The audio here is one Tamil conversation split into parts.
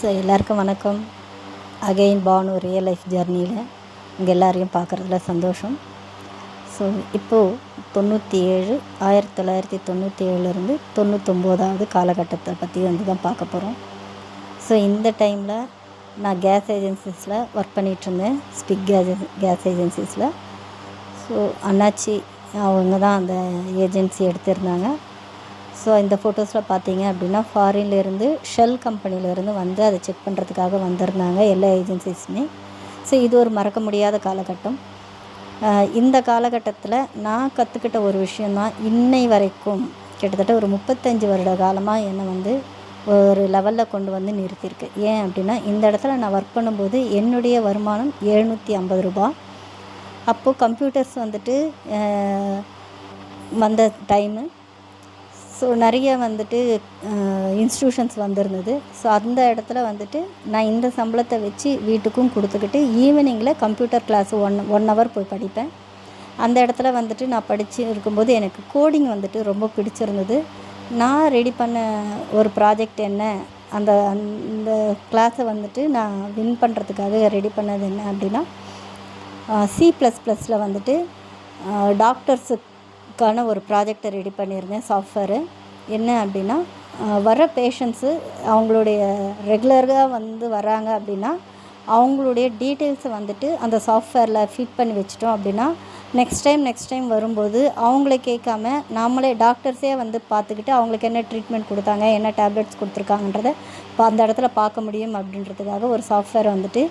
ஸோ எல்லாருக்கும் வணக்கம். அகெயின் பானு ரியல் லைஃப் ஜர்னியில் உங்கள் எல்லாரையும் பார்க்குறதுல சந்தோஷம். ஸோ இப்போது 1997 99வது காலகட்டத்தை பற்றி தான் பார்க்க போகிறோம். ஸோ இந்த டைமில் நான் கேஸ் ஏஜென்சிஸில் ஒர்க் பண்ணிகிட்ருந்தேன், ஸ்பிக் கேஸ் ஏஜென்சிஸில். ஸோ அண்ணாச்சி அவங்க தான் அந்த ஏஜென்சி எடுத்திருந்தாங்க. ஸோ இந்த ஃபோட்டோஸில் பார்த்தீங்க அப்படின்னா ஃபாரின்லேருந்து ஷெல் கம்பெனிலேருந்து வந்து அதை செக் பண்ணுறதுக்காக வந்திருந்தாங்க எல்லா ஏஜென்சிஸுமே. ஸோ இது ஒரு மறக்க முடியாத காலகட்டம். இந்த காலகட்டத்தில் நான் கற்றுக்கிட்ட ஒரு விஷயந்தான் இன்னை வரைக்கும் கிட்டத்தட்ட ஒரு 35 வருட காலமாக என்னை வந்து ஒரு லெவலில் கொண்டு வந்து நிறுத்தியிருக்கு. ஏன் அப்படின்னா, இந்த இடத்துல நான் ஒர்க் பண்ணும்போது என்னுடைய வருமானம் 750 ரூபா. அப்போது கம்ப்யூட்டர்ஸ் வந்துட்டு வந்த டைமு. ஸோ நிறைய வந்துட்டு இன்ஸ்டியூஷன்ஸ் வந்திருந்தது. ஸோ அந்த இடத்துல வந்துட்டு நான் இந்த சம்பளத்தை வச்சு வீட்டுக்கும் கொடுத்துக்கிட்டு ஈவினிங்கில் கம்ப்யூட்டர் கிளாஸ் ஒன் ஹவர் போய் படிப்பேன். அந்த இடத்துல வந்துட்டு நான் படித்து இருக்கும்போது எனக்கு கோடிங் வந்துட்டு ரொம்ப பிடிச்சிருந்தது. நான் ரெடி பண்ண ஒரு ப்ராஜெக்ட் என்ன, அந்த கிளாஸை வந்துட்டு நான் வின் பண்ணுறதுக்காக ரெடி பண்ணது என்ன அப்படின்னா, C++ல் வந்துட்டு டாக்டர்ஸுக்கான ஒரு ப்ராஜெக்டை ரெடி பண்ணியிருந்தேன். சாஃப்ட்வேரு என்ன அப்படின்னா, வர பேஷண்ட்ஸு அவங்களுடைய ரெகுலராக வந்து வராங்க அப்படின்னா அவங்களுடைய டீட்டெயில்ஸை வந்துட்டு அந்த சாஃப்ட்வேரில் ஃபீட் பண்ணி வச்சிட்டோம் அப்படின்னா நெக்ஸ்ட் டைம் வரும்போது அவங்கள கேட்காம நாமளே டாக்டர்ஸே வந்து பார்த்துக்கிட்டு அவங்களுக்கு என்ன ட்ரீட்மெண்ட் கொடுத்தாங்க, என்ன டேப்லெட்ஸ் கொடுத்துருக்காங்கன்றத அந்த இடத்துல பார்க்க முடியும் அப்படின்றதுக்காக ஒரு சாஃப்ட்வேரை வந்துட்டு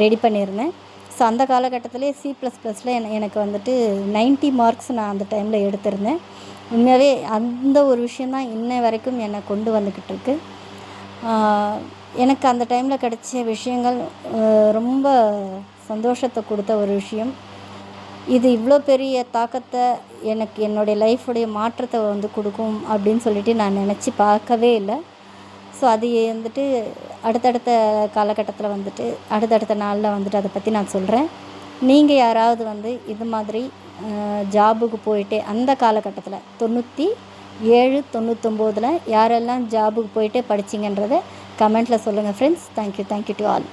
ரெடி பண்ணியிருந்தேன். ஸோ அந்த காலகட்டத்திலே C++ல் எனக்கு வந்துட்டு 90 மார்க்ஸ் நான் அந்த டைமில் எடுத்திருந்தேன். உண்மையாகவே அந்த ஒரு விஷயந்தான் இன்னை வரைக்கும் என்னை கொண்டு வந்துக்கிட்டு இருக்கு. எனக்கு அந்த டைமில் கிடைச்ச விஷயங்கள் ரொம்ப சந்தோஷத்தை கொடுத்த ஒரு விஷயம். இது இவ்வளோ பெரிய தாக்கத்தை எனக்கு என்னுடைய லைஃபுடைய மாற்றத்தை வந்து கொடுக்கும் அப்படின்னு சொல்லிட்டு நான் நினச்சி பார்க்கவே இல்லை. ஸோ அது வந்துட்டு அடுத்தடுத்த காலகட்டத்தில் வந்துட்டு அடுத்தடுத்த நாளில் வந்துட்டு அதை பற்றி நான் சொல்கிறேன். நீங்கள் யாராவது வந்து இது மாதிரி ஜாபுக்கு போயிட்டே அந்த காலகட்டத்தில் 97 99ல் யாரெல்லாம் ஜாபுக்கு போயிட்டே படிச்சிங்கன்றதை கமெண்ட்டில் சொல்லுங்கள் ஃப்ரெண்ட்ஸ். Thank you to all.